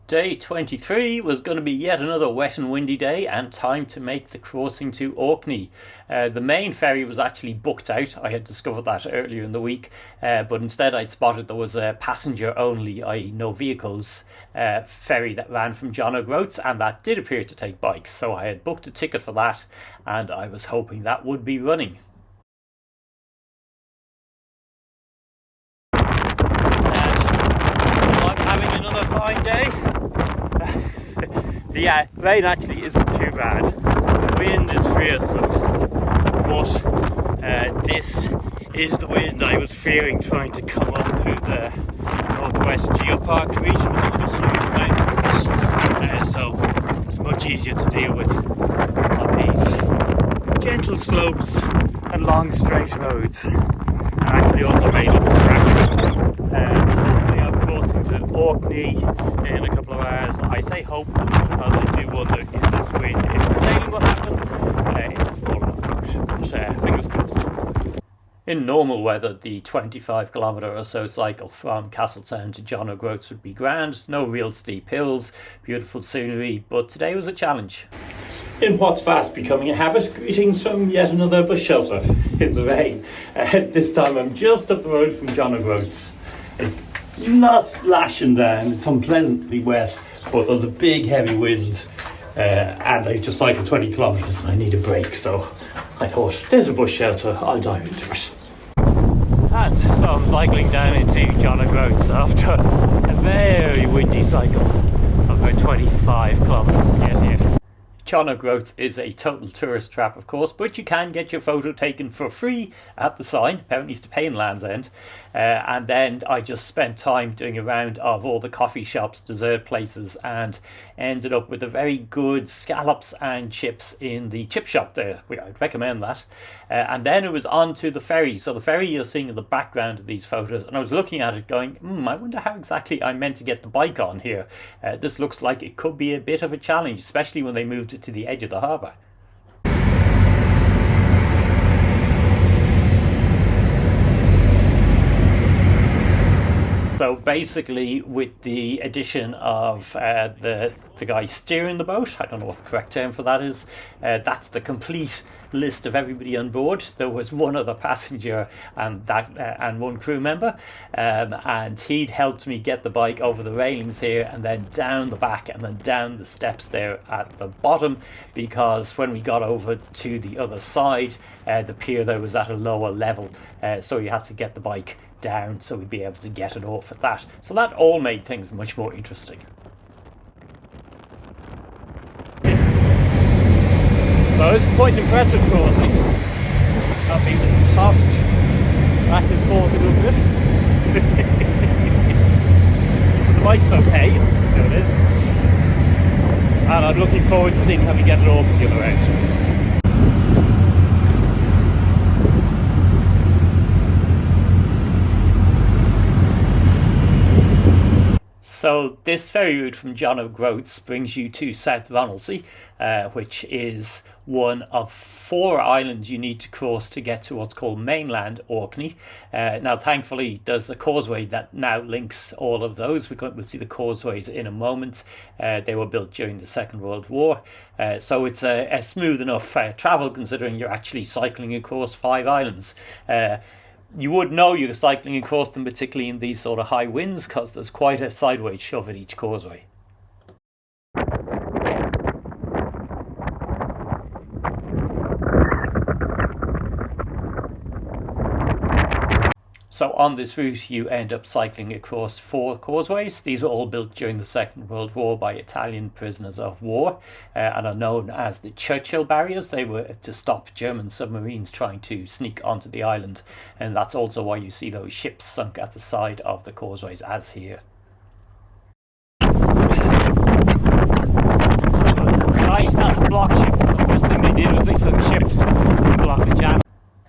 Day 23 was going to be yet another wet and windy day and time to make the crossing to Orkney. The main ferry was actually booked out. I had discovered that earlier in the week, but instead I'd spotted there was a passenger only, i.e. no vehicles, ferry that ran from JoG I'd, and that did appear to take bikes. So I had booked a ticket for that and I was hoping that would be running. Fine day. The rain actually isn't too bad. The wind is fearsome, but this is the wind I was fearing trying to come up through the northwest geopark region with the huge mountains. So it's much easier to deal with on these gentle slopes and long straight roads, and actually also available traffic. Crossing to Orkney in a couple of hours. I say hope because I do wonder if this wind, if the sailing will happen. It's a small enough boat, but fingers crossed. In normal weather, the 25-kilometre or so cycle from Castletown to JoG I'd would be grand. No real steep hills, beautiful scenery, but today was a challenge. In what's fast becoming a habit, greetings from yet another bus shelter in the rain. This time I'm just up the road from JoG I'd. It's not lashing down, it's unpleasantly wet, but there's a big heavy wind and I just cycled 20 kilometres and I need a break, so I thought there's a bus shelter, I'll dive into it. And so I'm cycling down into JoG I'd after a very windy cycle of about 25 kilometres to get here. JoG I'd is a total tourist trap, of course, but you can get your photo taken for free at the sign. Apparently you have to pay in Land's End. And then I just spent time doing a round of all the coffee shops, dessert places, and ended up with a very good scallops and chips in the chip shop there. I'd recommend that. And then it was on to the ferry. So the ferry you're seeing in the background of these photos, and I was looking at it going, I wonder how exactly I'm meant to get the bike on here. This looks like it could be a bit of a challenge, especially when they moved it to the edge of the harbour. So basically, with the addition of the guy steering the boat, I don't know what the correct term for that is, that's the complete list of everybody on board. There was one other passenger and one crew member, and he'd helped me get the bike over the railings here and then down the back and then down the steps there at the bottom, because when we got over to the other side, the pier there was at a lower level, so you had to get the bike down so we'd be able to get it off at that. So that all made things much more interesting. So this is quite an impressive crossing. I've been tossed back and forth a little bit. The bike's okay, there it is. And I'm looking forward to seeing how we get it off at the other end. So this ferry route from JoG I'd brings you to South Ronaldsay, which is one of 4 islands you need to cross to get to what's called mainland Orkney. Now thankfully there's a causeway that now links all of those. We'll see the causeways in a moment. They were built during the Second World War, so it's a smooth enough travel considering you're actually cycling across 5 islands. You would know you're cycling across them, particularly in these sort of high winds, because there's quite a sideways shove at each causeway. So on this route you end up cycling across 4 causeways. These were all built during the Second World War by Italian prisoners of war and are known as the Churchill barriers. They were to stop German submarines trying to sneak onto the island, and that's also why you see those ships sunk at the side of the causeways as here. Right, that's a block ship. The first thing they did was they took ships and blocked the jam.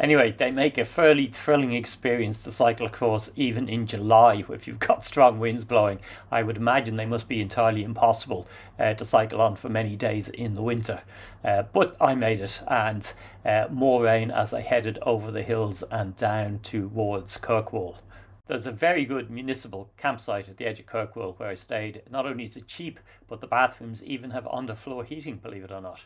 Anyway, they make a fairly thrilling experience to cycle across even in July if you've got strong winds blowing. I would imagine they must be entirely impossible to cycle on for many days in the winter. But I made it, and more rain as I headed over the hills and down towards Kirkwall. There's a very good municipal campsite at the edge of Kirkwall where I stayed. Not only is it cheap, but the bathrooms even have underfloor heating, believe it or not.